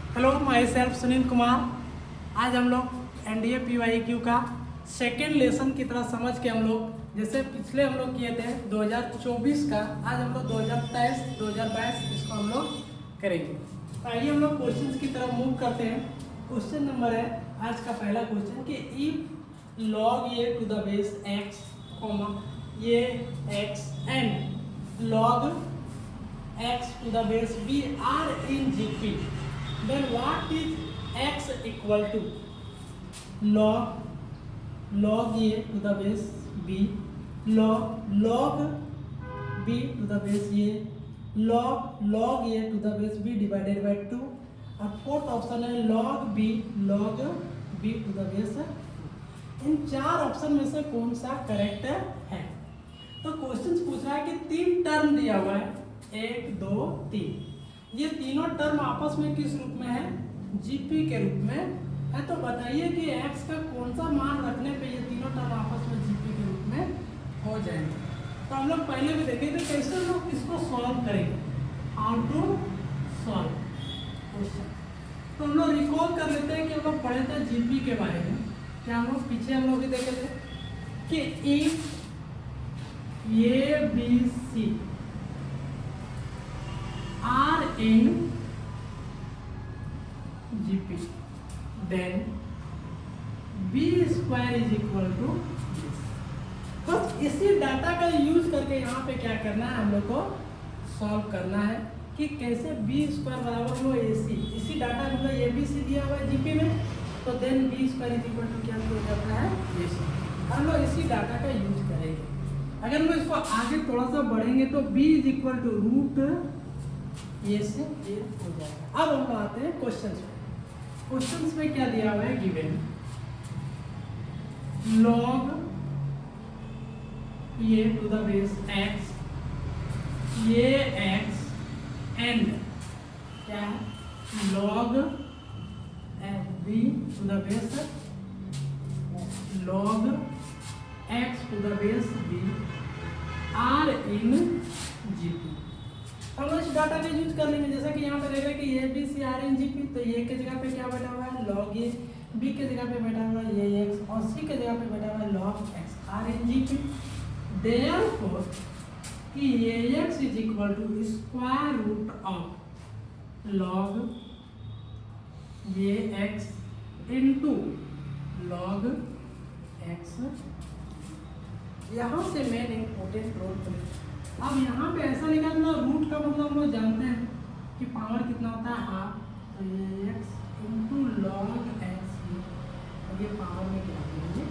Hello, my self Sunil Kumar. आज हम लोग एनडीए पीवाईक्यू का सेकेंड लेसन की तरह समझ के हम लोग जैसे पिछले हम लोग किए थे 2024 का, आज हम लोग 2023 2022 इसको हम लोग करेंगे। तो आइए हम लोग क्वेश्चंस की तरफ मूव करते हैं। क्वेश्चन नंबर है आज का पहला क्वेश्चन कि if log a to the base x ये x and log x to the base b are in GP, then what is x equal to? log a to the base b, log b to the base a, log a to the base b divided by 2, और fourth option है log b to the base। इन चार option में से कौन सा correct है? तो question पूछ रहा है कि तीन टर्म दिया हुआ है, 1 2 3, ये तीनों टर्म आपस में किस रूप में है? जीपी के रूप में है। तो बताइए कि x का कौन सा मान रखने पे ये तीनों टर्म आपस में जीपी के रूप में हो जाएंगे। तो हम लोग पहले भी देखे थे कैसे हम लोग इसको सॉल्व करेंगे, हाउ टू सॉल्व क्वेश्चन। तो हम लोग रिकॉल कर लेते हैं कि हम लोग पढ़े थे जीपी के बारे में। क्या हम लोग पीछे हम लोग भी देखे थे कि if A B C are in GP, then b square is equal to this। बस इसी डाटा का यूज करके यहाँ पे क्या करना है, हम लोग को सॉल्व करना है कि कैसे b स्क्वायर बराबर लो AC। इसी डाटा मतलब ए बी सी दिया हुआ है जीपी में, तो then b square is equal to क्या हो जाता है AC। हम लोग इसी डाटा का यूज करेंगे। अगर हम इसको आगे थोड़ा सा बढ़ेंगे तो b is equal to root ये से ये हो जाएगा। अब हम आते हैं क्वेश्चंस में। क्वेश्चंस में क्या दिया हुआ है? गिवन log ये टू द बेस x, ये x एंड क्या है log b to the base log x to the base b are in GP. हम लोग इस डाटा का यूज कर लेंगे। जैसा कि यहाँ पे रहेगा कि A B C are in GP, तो ए के जगह पे क्या बैठा हुआ है log ए, बी के जगह पे बैठा हुआ है ये एक्स, और सी के जगह पे बैठा हुआ है log X are in GP. Therefore कि ये X is equal to square root of log ये एक्स इनटू log एक्स। यहाँ से मेन इंपॉर्टेंट रोल प्ले। अब यहाँ पे ऐसा लिखा था रूट का मतलब हम लोग जानते हैं कि पावर कितना होता है हाफ, तो ये x इंटू लॉग एक्स, ये पावर में क्या करेंगे।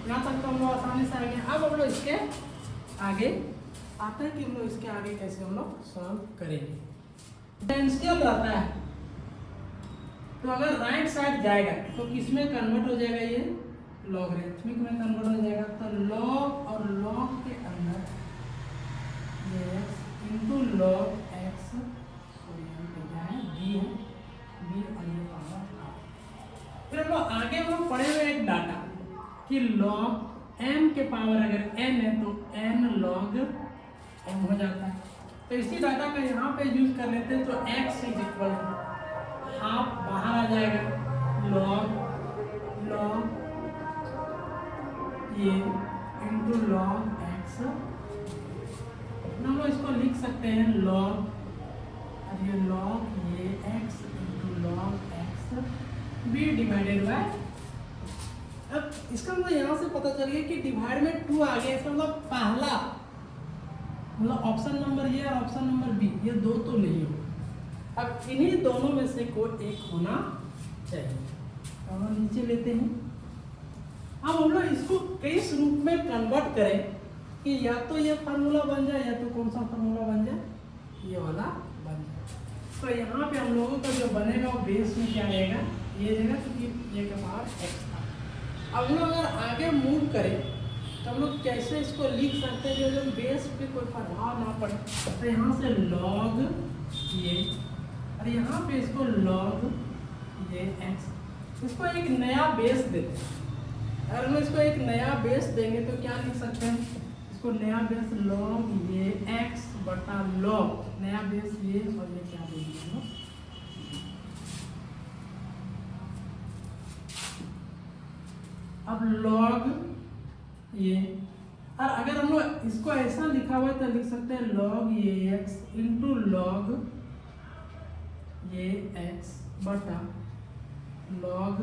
यहाँ तक तो हम लोग आसानी से आगे। अब हम लोग इसके आगे आता है कि हम लोग इसके आगे कैसे हम लोग सॉल्व करेंगे। पोटेंशियल रहता है तो अगर राइट साइड जाएगा तो किस में कन्वर्ट हो जाएगा? ये लॉगरिथमिक में कन्वर्ट हो जाएगा। तो लॉग और लॉग के अंदर इंटू लॉग एक्स, तो यहाँ पे क्या है बी है, बी और ये पावर हाफ। फिर हम लोग आगे हम लोग पढ़े हुए एक डाटा कि लॉग एम के पावर अगर एन है तो एन लॉग एम हो जाता है। तो इसी डाटा का यहाँ पे यूज कर लेते हैं। तो एक्स इज इक्वल हाफ बाहर आ जाएगा लॉग ये इंटू लॉग एक्स। हम लोग इसको लिख सकते हैं log, और ये log ये x into log x b divided by. अब इसका मतलब यहाँ से पता चल गया कि डिवाइड में 2 आ गया। इसका मतलब पहला मतलब ऑप्शन नंबर ये और ऑप्शन नंबर बी, ये दो तो नहीं हो। अब इन्हीं दोनों में से कोई एक होना चाहिए। तो हम नीचे लेते हैं। अब हम लोग इसको किस रूप में कन्वर्ट करें कि या तो ये फार्मूला बन जाए या तो कौन सा फार्मूला बन जाए, ये वाला बन जाए। तो यहाँ पे हम लोगों का जो बनेगा वो बेस में क्या रहेगा, ये रहेगा क्योंकि ये के पावर x था। अब हम लोग अगर आगे मूव करें तो हम लोग कैसे इसको लिख सकते हैं जो बेस पे कोई प्रभाव ना पड़े। तो यहाँ से log ये और यहाँ पे इसको log ये x, इसको एक नया बेस देते हैं। अगर हम इसको एक नया बेस देंगे तो क्या लिख सकते हैं? इसको नया बेस log ये x बटा log नया बेस ये, और ये क्या देंगे अब log ये, और अगर हम लोग इसको ऐसा लिखा हुआ है तो लिख सकते हैं log ये x इंटू log ये x बटा log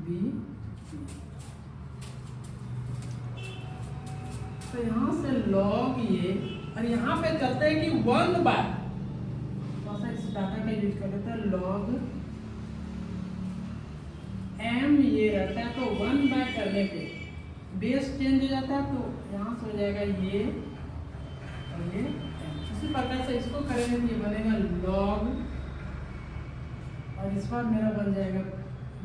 b। तो यहाँ से log ये, और यहाँ पे करते हैं कि 1 बाय, थोड़ा सा इस डाटा का यूज कर लेते हैं, log m ये रहता है तो 1 बाय करने पे बेस चेंज हो जाता है, तो यहाँ से हो जाएगा ये और ये m। इसी प्रकार से इसको करेंगे तो ये बनेगा log, और इस बार मेरा बन जाएगा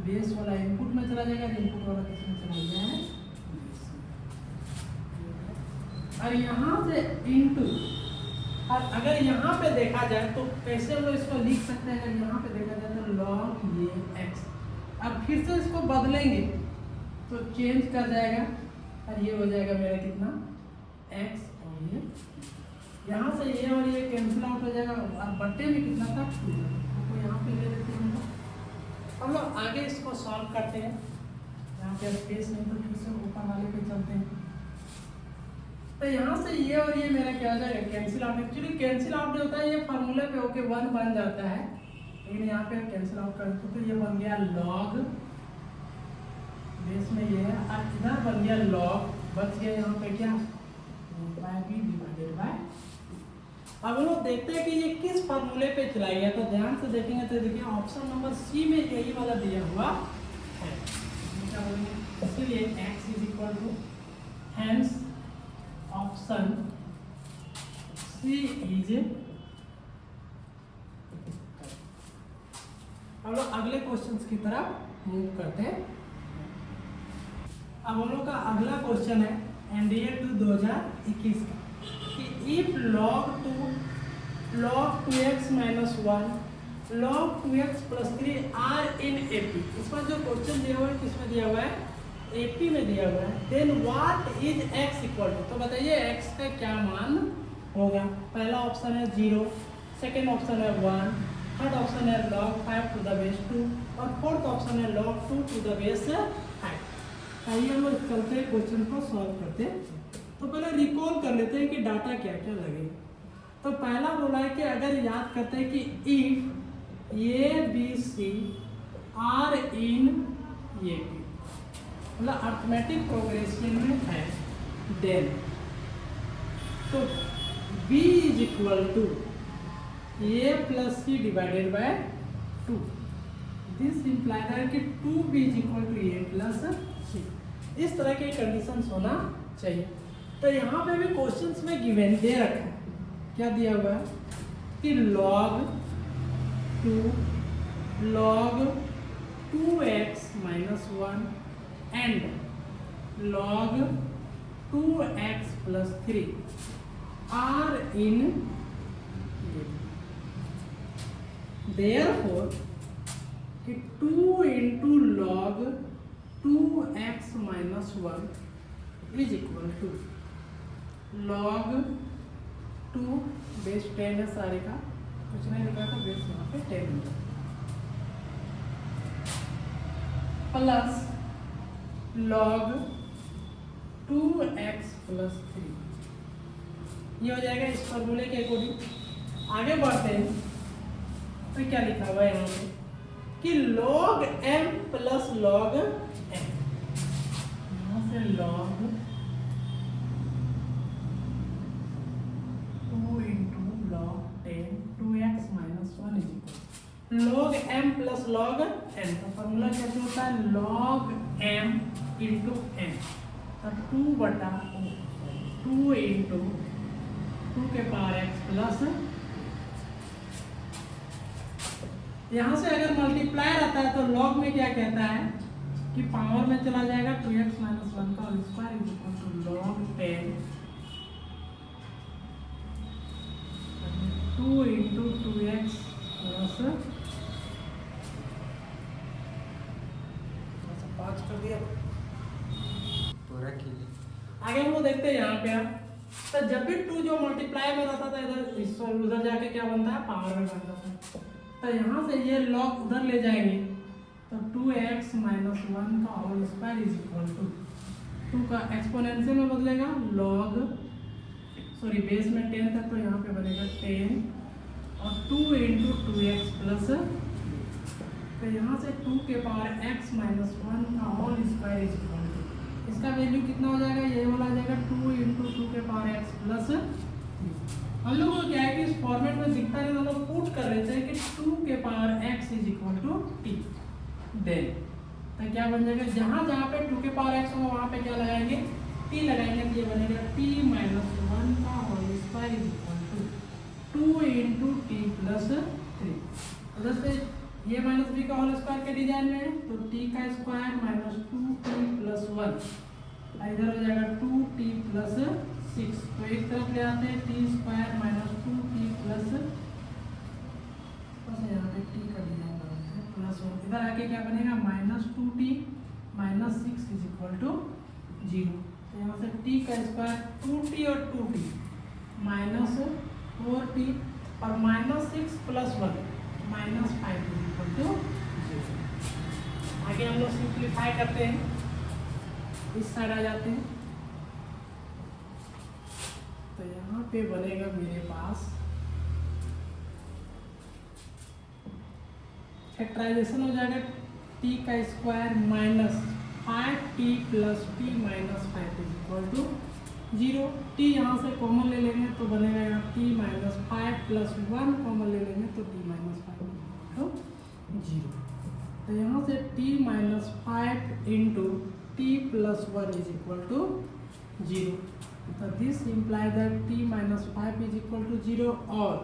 बेस वाला इनपुट में चला जाएगा, इनपुट वाला किसमें चला जाए, और यहाँ से इनटू। और अगर यहाँ पे देखा जाए तो कैसे हम लोग इसको लिख सकते हैं, अगर यहाँ पे देखा जाए तो log ये x, अब फिर से इसको बदलेंगे तो चेंज कर जाएगा, और ये हो जाएगा मेरा कितना x, और ये यहाँ से ये और ये कैंसिल आउट हो जाएगा, और बट्टे में कितना था 2, तो यहाँ पे ले लेते हैं हम लोग आगे इसको सॉल्व करते हैं। यहाँ पे स्पेस नहीं तो फिर से ऊपर वाले पे चलते हैं। तो यहाँ से ये और ये मेरा क्या हो जाएगा cancel out. Actually cancel out जो होता है ये फार्मूले पे होके 1 बन जाता है, लेकिन यहाँ पे कैंसिल आउट करते तो ये बन गया log, बेस में ये है, और इधर बन गया log, बच गया यहाँ पे क्या b डिवाइडेड बाय। अब हम लोग देखते हैं कि ये किस फार्मूले पे चलाई है, तो ध्यान से देखेंगे तो देखिए ऑप्शन नंबर सी में यही वाला दिया हुआ है। इसलिए x is equal to, hence option C is. हम लोग अगले क्वेश्चंस की तरफ मूव करते हैं। अब हम लोग का अगला क्वेश्चन है एनडीए 2021 का, कि if log 2x minus 1 log 2x plus 3 are in AP. इसमें जो क्वेश्चन दिया हुआ है किसमें दिया हुआ है, एपी में दिया हुआ है। Then what is x equal to, तो बताइए x का क्या मान होगा। पहला ऑप्शन है 0, सेकेंड ऑप्शन है 1, थर्ड ऑप्शन है log 5 टू द बेस 2, और फोर्थ ऑप्शन है log 2 टू द बेस 5। आइए हम लोग चलते हैं क्वेश्चन को सॉल्व करते हैं। तो पहले रिकॉल कर लेते हैं कि डाटा क्या क्या लगेगा। तो पहला बोला है कि अगर याद करते हैं कि if A B C are in A P, मतलब अर्थमेटिक प्रोग्रेशन में है, देन तो b is equal to A plus c divided by 2। This imply that कि 2b is equal to A plus c. इस तरह के कंडीशंस होना चाहिए। तो यहाँ पे भी क्वेश्चंस में गिवन दे रखा है, क्या दिया हुआ है कि log 2x minus 1 and log 2x plus 3 are in A। therefore कि 2 into log 2x minus 1 is equal to log 2 base 10 है सारे का, कुछ नहीं लिखा था, बेस यहाँ पे 10 है, प्लस log 2x plus 3। ये हो जाएगा इस फॉर्मूले के अकॉर्डिंग। आगे बढ़ते हैं तो क्या लिखा हुआ है यहाँ पे कि log m plus log m, यहाँ से log 2 into log 10 2x minus 1 is equal log m plus log n। तो फॉर्मूला कैसे होता है, log m into n, तो 2 बटा 2 into 2 के पावर x प्लस, यहाँ से अगर मल्टीप्लाई रहता है तो log में क्या कहता है कि पावर में चला जाएगा 2x minus 1 का whole square is equal to log 10 2 into 2x plus 5 कर दिया। आगे हम लोग देखते हैं यहाँ पे, तो जब भी 2 जो मल्टीप्लाई में रहता था इधर उधर जाके क्या बनता है, पावर में बनता था। तो यहाँ से ये log उधर ले जाएंगे तो 2x माइनस 1 का whole square is equal to 2 का एक्सपोनेंशियल में बदलेगा लॉग सॉरी बेस में 10 तक, तो यहाँ पे बनेगा 10 और 2 इंटू 2x प्लस, तो यहाँ से 2 के पावर x माइनस 1 का whole square is equal to, इसका वैल्यू कितना हो जाएगा, ये वाला आ जाएगा 2 इंटू 2 के पावर x प्लस। हम लोग को क्या है कि इस फॉर्मेट में दिखता नहीं, हम लोग पुट कर रहे थे कि 2 के power x is equal to t, then तो क्या बन जाएगा, जहाँ जहाँ पे 2 के पावर x होगा वहाँ पे क्या लगाएंगे, t लगाएंगे, तो ये बनेगा t माइनस 1 का whole square is equal to 2 into T plus 3। तो दोस्तों ये माइनस बी का होल स्क्वायर के डिजाइन में है, तो t का स्क्वायर माइनस 2t प्लस 1, इधर हो जाएगा 2t प्लस 6, तो एक तरफ ले आते हैं t square minus 2t plus, यहाँ पे t का डिजाइन बनाते हैं प्लस 1, इधर आके क्या बनेगा minus 2t minus 6 is equal to 0, तो यहाँ से t का स्क्वायर 2t और 2t माइनस 4t और minus 6 plus 1 minus 5 is equal to 0। आगे हम लोग सिंप्लीफाई करते हैं, इस साइड आ जाते हैं, तो यहाँ पे बनेगा मेरे पास फैक्टराइजेशन हो जाएगा t का square minus 5t plus t minus 5 is equal to 0। t यहाँ से कॉमन ले लेंगे तो बनेगा यहाँ t माइनस 5 प्लस 1 कॉमन ले लेंगे तो t माइनस 5 तो 0। तो यहाँ से t minus 5 into t plus 1 is equal to 0, तो this imply that t minus 5 is equal to 0 और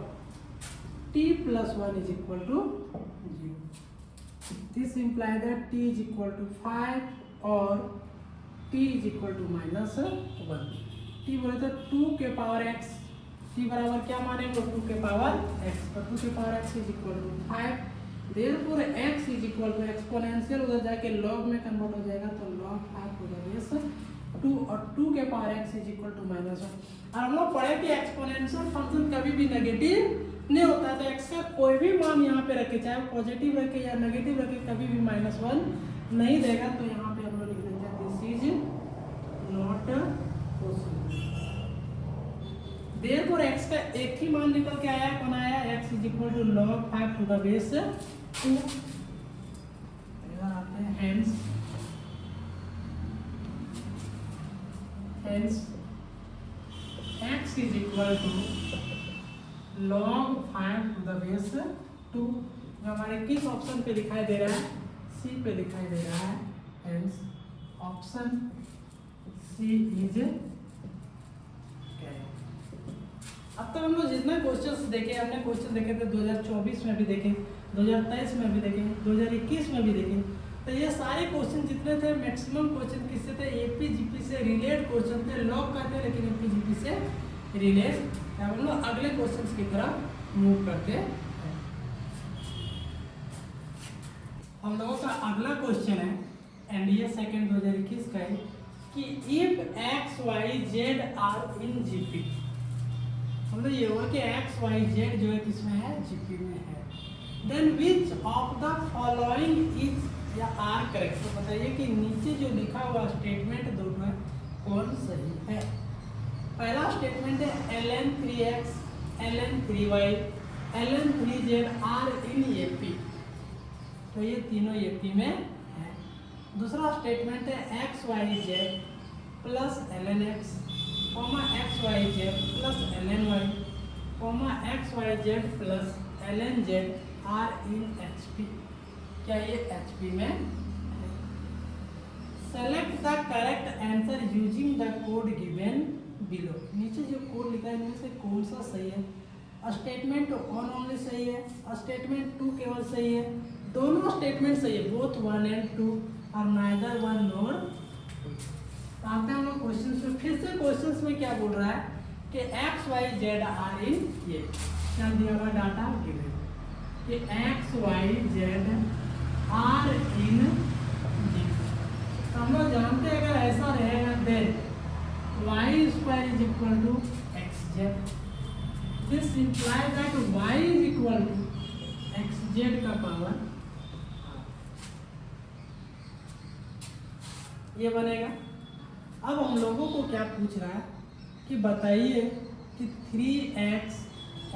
t plus 1 is equal to 0। This imply that t is equal to 5 और t is equal to minus 1। t बोले तो 2 के power x, t बराबर क्या मानेंगे 2 के पावर x, तो 2 के power x is equal to 5, therefore x is equal to exponential उधर जाके log में कन्वर्ट हो जाएगा, तो log 5 हो जाएगा 2 और 2 के power x is equal to minus 1। और हम लोग पढ़े कि एक्सपोनेंशियल फंक्शन कभी भी नेगेटिव नहीं होता, तो x का कोई भी मान यहाँ पे रखे, चाहे पॉजिटिव रखे या नेगेटिव रखे, कभी भी माइनस 1 नहीं देगा, तो यहाँ पे हम लोग लिख देते हैं this is not possible. Therefore x का एक ही मान निकल के आया, कौन आया, x is equal to log 5 to the base 2। इधर आते हैं hence x is equal to log 5 to the base 2, जो हमारे किस ऑप्शन पे दिखाई दे रहा है, सी पे दिखाई दे रहा है, hence ऑप्शन सी इज। अब तक हम लोग जितने क्वेश्चंस देखे, हमने क्वेश्चन देखे थे 2024 में भी देखे, 2023 में भी देखे, 2021 में भी देखे, तो ये सारे क्वेश्चन जितने थे मैक्सिमम क्वेश्चन किससे थे, एपी जीपी से रिलेटेड क्वेश्चन थे, लॉग का थे लेकिन एपी जीपी से रिलेट। हम लोग अगले क्वेश्चंस की तरफ मूव करते हैं। हम लोगों का अगला क्वेश्चन है एनडीए सेकंड 2021 का है कि if X Y Z are in GP, मतलब ये हुआ कि एक्स वाई जेड जो है किसमें है, जीपी में है, then which of the following is या आर करेक्ट। तो बताइए कि नीचे जो लिखा हुआ स्टेटमेंट दोनों में कौन सही है। पहला स्टेटमेंट है ln 3x ln 3y ln 3z are in AP, तो ये तीनों एपी में है। दूसरा स्टेटमेंट है X Y Z plus ln x X Y Z plus ln y X Y Z plus ln z are in HP, क्या ये HP में है। Select the correct answer using the code given below. नीचे जो code लिखा है इनमें से कौन सा सही है। स्टेटमेंट 1 ओनली सही है, स्टेटमेंट 2 केवल सही है, दोनों स्टेटमेंट सही है, बोथ 1 एंड 2 और नाइदर 1 नॉर 2। आते हैं हम लोग क्वेश्चन में, फिर से क्वेश्चन में क्या बोल रहा है कि x Y Z are in ये क्या दिया हुआ डाटा गिवन कि x Y Z are in G. तो हम लोग जानते हैं अगर ऐसा रहेगा then y square is equal to x z, this imply that y is equal to x z का पावर। ये बनेगा। अब हम लोगों को क्या पूछ रहा है कि बताइए कि 3x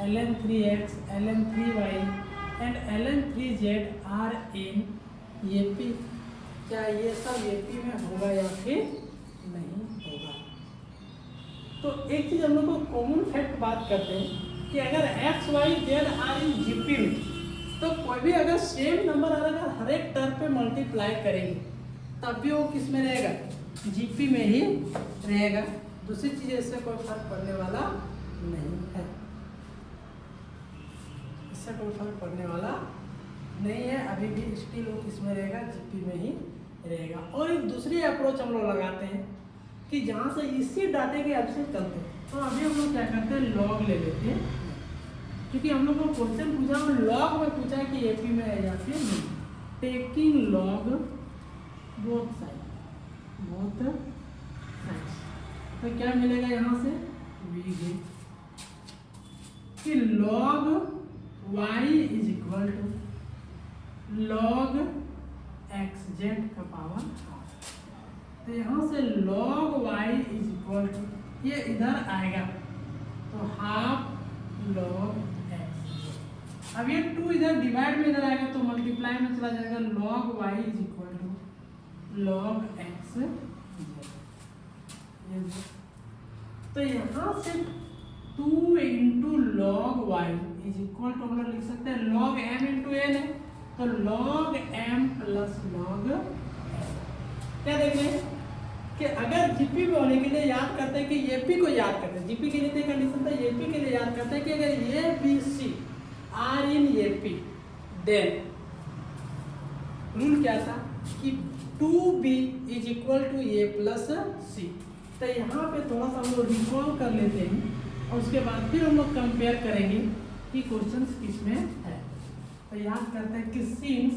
ln 3x ln 3y and ln 3z are in AP, क्या ये सब AP में होगा या फिर नहीं होगा। तो एक चीज़ हम लोग को कॉमन फैक्ट बात करते हैं कि अगर x y z are in GP में, तो कोई भी अगर सेम नंबर अगर हर एक टर्म पे मल्टीप्लाई करेंगे तब भी वो किस में रहेगा, GP में ही रहेगा। दूसरी चीज़ इससे कोई फर्क पड़ने वाला नहीं है, इससे कोई फर्क पड़ने वाला नहीं है। अभी भी स्टिल वो किस में रहेगा, GP में ही रहेगा। और एक दूसरी अप्रोच हम लोग लगाते हैं कि जहाँ से इसी डाटे के आपसे चलते हैं, तो अभी हम लोग क्या करते हैं, लॉग ले लेते हैं, क्योंकि हम लोग को क्वेश्चन पूछा और लॉग में पूछा है कि AP में है या फिर नहीं। टेकिंग लॉग बोथ साइड, तो क्या मिलेगा यहाँ से, वी गेट कि log y is equal to log xz का पावर हाफ। तो यहाँ से log y is equal to, ये इधर आएगा तो हाफ log x। अब ये 2 इधर डिवाइड में इधर आएगा तो मल्टीप्लाई में चला जाएगा, log y is equal to log x। तो यहाँ से 2 into log Y is equal to हम लोग लिख सकते हैं log m इंटू n है, तो log m plus log n। क्या देख रहे हैं कि अगर जीपी में होने के लिए याद करते हैं कि एपी को याद करते हैं, जीपी के लिए कंडीशन था, एपी के लिए याद करते हैं कि अगर a B C are in AP, then rule क्या था कि 2b is equal to A plus c. तो यहाँ पे थोड़ा सा हम लोग रिकॉल कर लेते हैं और उसके बाद फिर हम लोग कंपेयर करेंगे कि क्वेश्चन किस में है। तो याद करते हैं कि सिंस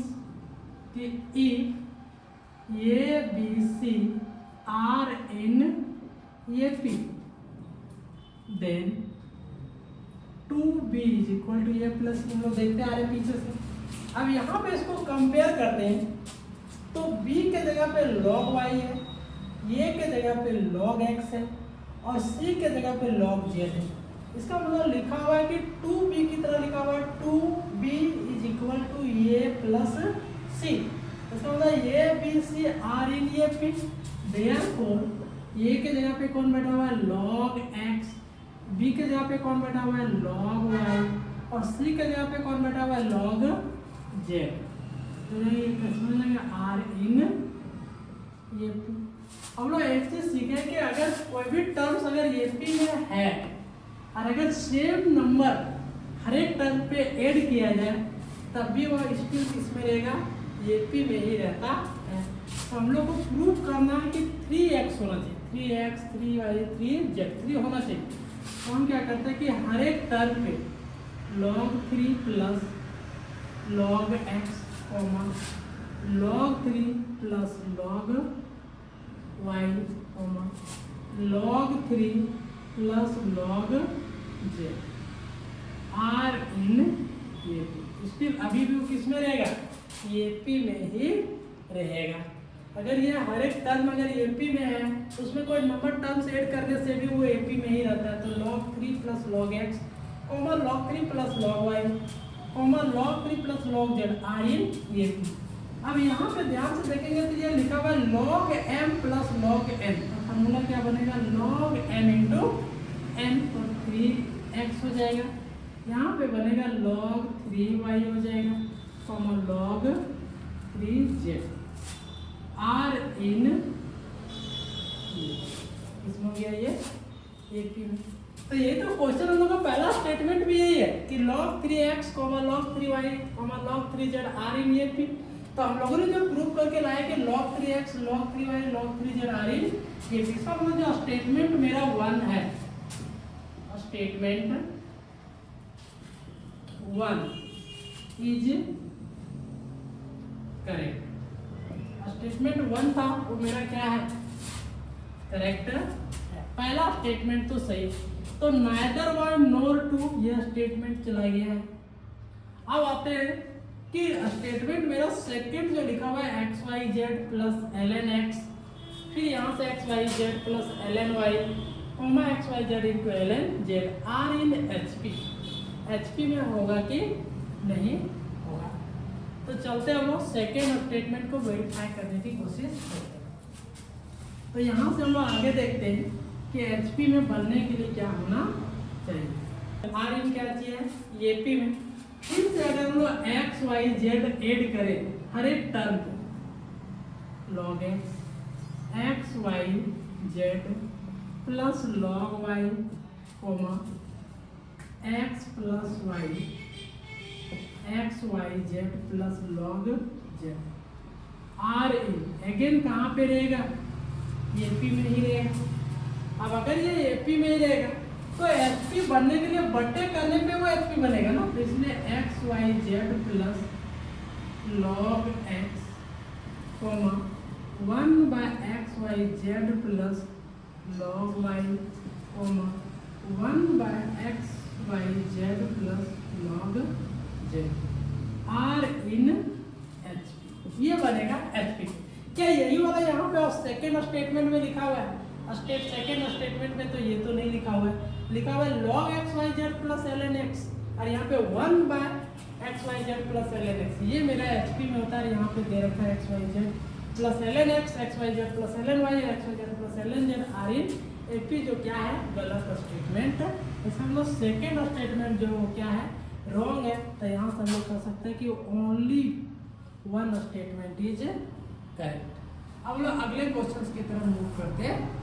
कि if A B C are in A P, then 2b is equal to A plus, हम लोग देखते आ रहे पीछे से। अब यहाँ पे इसको कंपेयर करते हैं तो b के जगह पे log y है, a के जगह पे log x है और c के जगह पे log z है। इसका मतलब लिखा हुआ है कि 2b की तरह लिखा हुआ है 2b is equal to a plus c। इसका मतलब a b c are in A P, therefore a के जगह पे कौन बैठा हुआ है log x, b के जगह पे कौन बैठा हुआ है log y और c के जगह पे कौन बैठा हुआ है log z। तो ये समझ आर इन ए पी। हम लोग एक चीज सीखे कि अगर कोई भी टर्म्स अगर एपी में है और अगर सेम नंबर हर एक टर्म पे ऐड किया जाए तब भी वह स्टिल इसमें रहेगा, एपी में ही रहता है। तो हम लोग को प्रूव करना है कि 3x होना चाहिए, 3x 3y 3z 3 होना चाहिए। तो हम क्या करते हैं कि हर एक टर्म पे log 3 plus log x log 3 plus log y log 3 plus log z are in AP. Still अभी भी वो किस में रहेगा, एपी में ही रहेगा। अगर ये हर एक टर्म अगर एपी में है तो उसमें कोई नंबर टर्म्स ऐड करने से भी वो एपी में ही रहता है। तो log 3 plus log x log 3 plus log y log 3 plus log z are in AP. अब यहाँ पे ध्यान से देखेंगे तो ये लिखा हुआ है log m plus log n, तो फॉर्मूला क्या बनेगा log m इंटू n, तो 3x हो जाएगा। यहाँ पे बनेगा log 3y हो जाएगा log 3z आर इन इसमें हो गया ये एपी में। तो ये तो क्वेश्चन हम लोग का पहला स्टेटमेंट भी यही है कि log 3x log 3y log 3z are in AP. तो हम लोगों ने जो प्रूव करके लाए कि log 3x log 3y log 3z are in AP. इसका मतलब जो स्टेटमेंट मेरा 1 है, स्टेटमेंट 1 इज करेक्ट। स्टेटमेंट 1 था वो मेरा क्या है, करेक्ट है। पहला स्टेटमेंट तो सही, तो नाइदर 1 नॉर 2 यह स्टेटमेंट चला गया है। अब आते हैं कि स्टेटमेंट मेरा सेकंड जो लिखा हुआ है X Y Z plus ln x फिर यहाँ से X Y Z plus L N Y comma X Y Z into L N Z are in H P में होगा कि नहीं होगा। तो चलते हम लोग सेकेंड स्टेटमेंट को वेरीफाई करने की कोशिश करते हैं। तो यहाँ से हम लोग आगे देखते हैं कि एच पी में बनने के लिए क्या होना चाहिए। आर इन क्या चाहिए ए पी में, फिर से अगर हम लोग एक्स वाई जेड ऐड करें हर एक टर्म पे log X Y Z plus log Y comma X plus Y X Y Z plus log Z are in again कहाँ पे रहेगा एपी में ही रहेगा। अब अगर ये एपी में ही रहेगा तो एचपी बनने के लिए बट्टे करने पे वो एचपी बनेगा ना, तो इसलिए X Y Z plus log X comma 1 by X Y Z plus log Y comma 1 by X Y Z plus log Z are in HP, ये बनेगा एचपी। क्या यही वाला यहाँ पे सेकेंड स्टेटमेंट में लिखा हुआ है? सेकेंड स्टेटमेंट में तो ये तो नहीं लिखा हुआ है, लिखा हुआ है log X Y Z plus L N X और यहाँ पे 1 by X Y Z plus L N X, ये मेरा एचपी में होता है। यहाँ पे दे रखा है X Y Z plus L N X, X Y Z plus L N Y, X Y Z plus L N Z are in AP, जो क्या है गलत स्टेटमेंट है। इसमें हम लोग सेकेंड स्टेटमेंट जो क्या है रॉन्ग है, तो यहाँ से हम लोग कह सकते हैं कि only one statement is correct. अब लोग अगले क्वेश्चन की तरफ मूव करते हैं।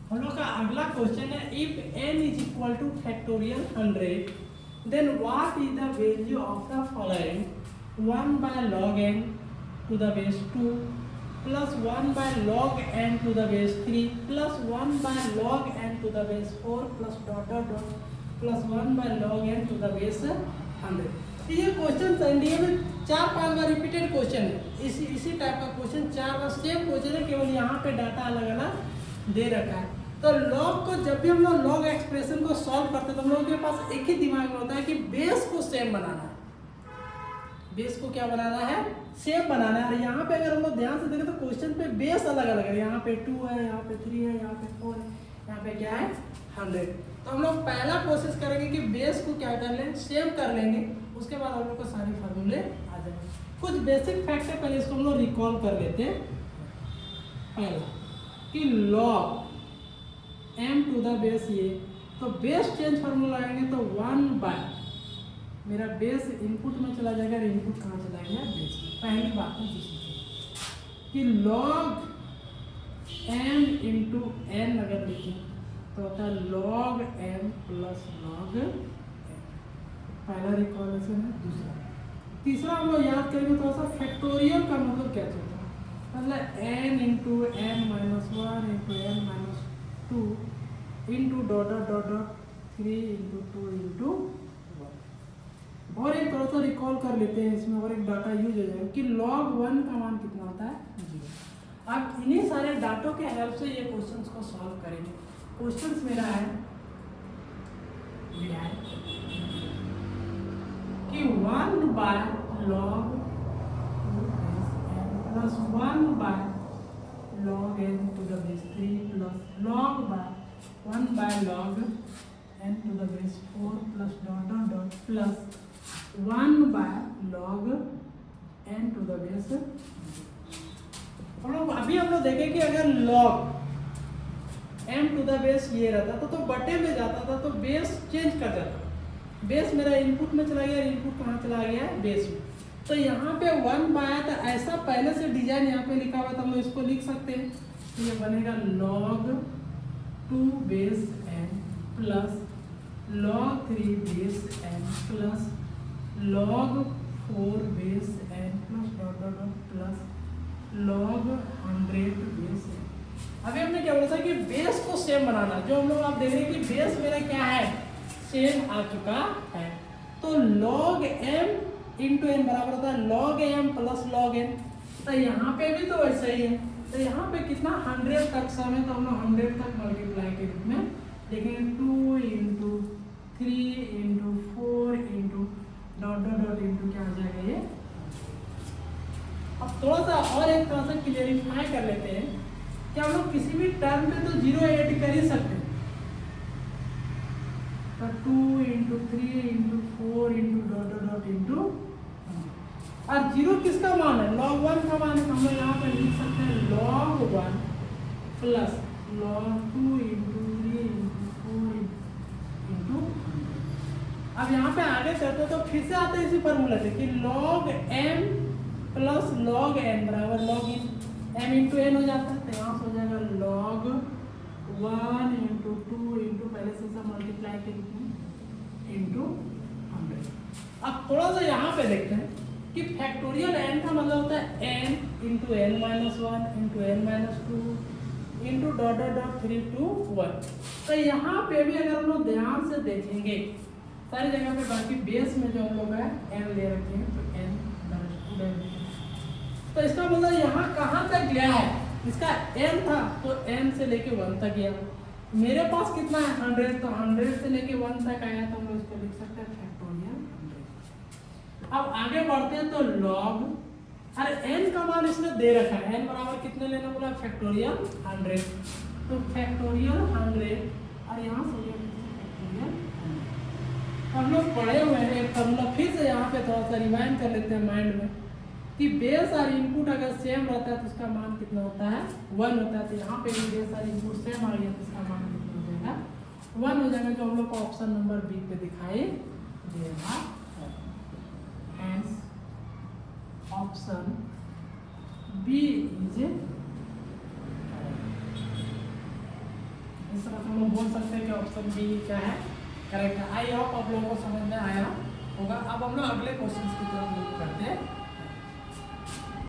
हम लोग का अगला क्वेश्चन है if n is equal to factorial 100 then what is the value of the following 1 by log n to the base 2 plus 1 by log n to the base 3 plus 1 by log n to the base 4 plus dot dot dot plus 1 by log n to the base 100। ये question NDA में 4-5 बार repeated question है। इसी type का question 4 बार same question है, केवल यहाँ पे data अलग अलग दे रखा है। तो लॉग को जब भी हम लोग लॉग एक्सप्रेशन को सॉल्व करते हैं तो हम लोगों के पास एक ही दिमाग में होता है कि बेस को सेम बनाना है। बेस को क्या बनाना है? सेम बनाना है। और यहाँ पे अगर हम लोग ध्यान से देखें तो क्वेश्चन पे बेस अलग अलग है। यहाँ पे 2 है, यहाँ पे 3 है, यहाँ पे 4 है, यहाँ पे क्या है 100। तो हम लोग पहला कोशिश करेंगे कि बेस को क्या कर लें, सेम कर लेंगे, उसके बाद हम लोग को सारे फार्मूले आ जाएंगे। कुछ बेसिक फैक्ट है, पहले इसको हम लोग रिकॉल कर लेते हैं। पहला कि log m to the base ये, तो बेस चेंज फार्मूला आएंगे तो 1 बाय मेरा बेस इनपुट में चला जाएगा, इनपुट कहाँ चला गया बेस में। पहली बात है कि लॉग m इंटू n अगर लिखें तो होता है log m plus log n। पहला रिकॉलेशन है। दूसरा तीसरा हम लोग याद करेंगे थोड़ा सा, फैक्टोरियल का मतलब क्या होता है, मतलब n into n minus 1 into n minus 2 into dot dot dot 3 into 2 into 1। और एक थोड़ा सा रिकॉल कर लेते हैं, इसमें और एक डाटा यूज हो जाएगा कि log 1 का मान कितना होता है 0। अब इन्हीं सारे डाटों के हेल्प से ये क्वेश्चंस को सॉल्व करेंगे। क्वेश्चंस मेरा है ये है कि 1 by log n plus 1 by log n to the base 3 plus log by 1 by log n to the base 4 plus dot dot dot plus 1 by log n to the base. अभी हम लोग देखें कि अगर log m to the base ये रहता तो बटे में जाता था, तो बेस चेंज कर जाता। बेस मेरा इनपुट में चला गया, इनपुट कहाँ चला गया बेस में। तो यहाँ पे 1 बाय, तो ऐसा पहले से डिजाइन यहाँ पे लिखा हुआ था, हम लोग इसको लिख सकते हैं। तो ये बनेगा log 2 base n plus log 3 base n plus log 4 base n plus dot dot dot plus log 100 base n। अभी हमने क्या बोला था कि बेस को सेम बनाना, जो हम लोग आप देख रहे हैं कि बेस मेरा क्या है सेम आ चुका है। तो log m इंटू n बराबर होता है log m plus log n। तो यहाँ पे भी तो वैसा ही है। तो यहाँ पे कितना 100 तक सम है, तो हम लोग 100 तक मल्टीप्लाई के रूप में देखेंगे। 2 into 3 into 4 into dot dot dot into क्या आ जाएगा ये। अब थोड़ा सा और एक तरह से क्लियरिफाई कर लेते हैं कि हम लोग किसी भी टर्म में तो जीरो ऐड कर ही सकते हैं। तो 2 into 3 into 4 into dot dot dot into, और जीरो किसका मान है? log 1 का मान है। हम लोग यहाँ पर लिख सकते हैं log 1 plus log 2 into 3 into 4 into. अब यहाँ पे आगे चलते तो फिर से आते हैं इसी फॉर्मूला से कि log m plus log n बराबर log m इंटू n हो जाता है। तो यहाँ से हो जाएगा log 1 इंटू 2 इंटू, पहले से सब मल्टीप्लाई करके इंटू 100। अब थोड़ा सा यहाँ पे देखते हैं कि फैक्टोरियल n का मतलब होता है n into n minus 1 into n minus 2 into dot dot dot 3 to 1। तो यहाँ पे भी अगर हम लोग ध्यान से देखेंगे सारी जगह पे, बाकी बेस में जो हम लोग है n ले रखे हैं तो n, तो इसका मतलब यहाँ कहाँ तक गया है? इसका n था तो n से लेके 1 तक गया। मेरे पास कितना है? 100, तो 100 से लेके 1 तक आया तो हम लोग इसको लिख सकते हैं फैक्टोरियल 100। अब आगे बढ़ते हैं तो log, अरे n का मान इसने दे रखा है, n बराबर कितने लेना बोला? फैक्टोरियल 100। तो फैक्टोरियल 100 और यहाँ से फैक्टोरियल 100। हम लोग पढ़े हुए हैं एक फॉर्मूला, फिर से यहाँ पे थोड़ा सा रिवाइंड कर लेते हैं माइंड में कि बेस और इनपुट अगर सेम रहता है तो उसका मान कितना होता है? 1 होता है। तो यहाँ पे भी बेस और इनपुट सेम आ गया तो इसका मान कितना हो जाएगा? 1 हो जाएगा, जो हम लोग को ऑप्शन नंबर बी पे दिखाई देगा। ऑप्शन बी इज, इस तरह से हम लोग बोल सकते हैं कि ऑप्शन बी क्या है? करेक्ट है। आई होप आप लोगों को समझ में आया होगा। अब हम लोग अगले क्वेश्चन की तरफ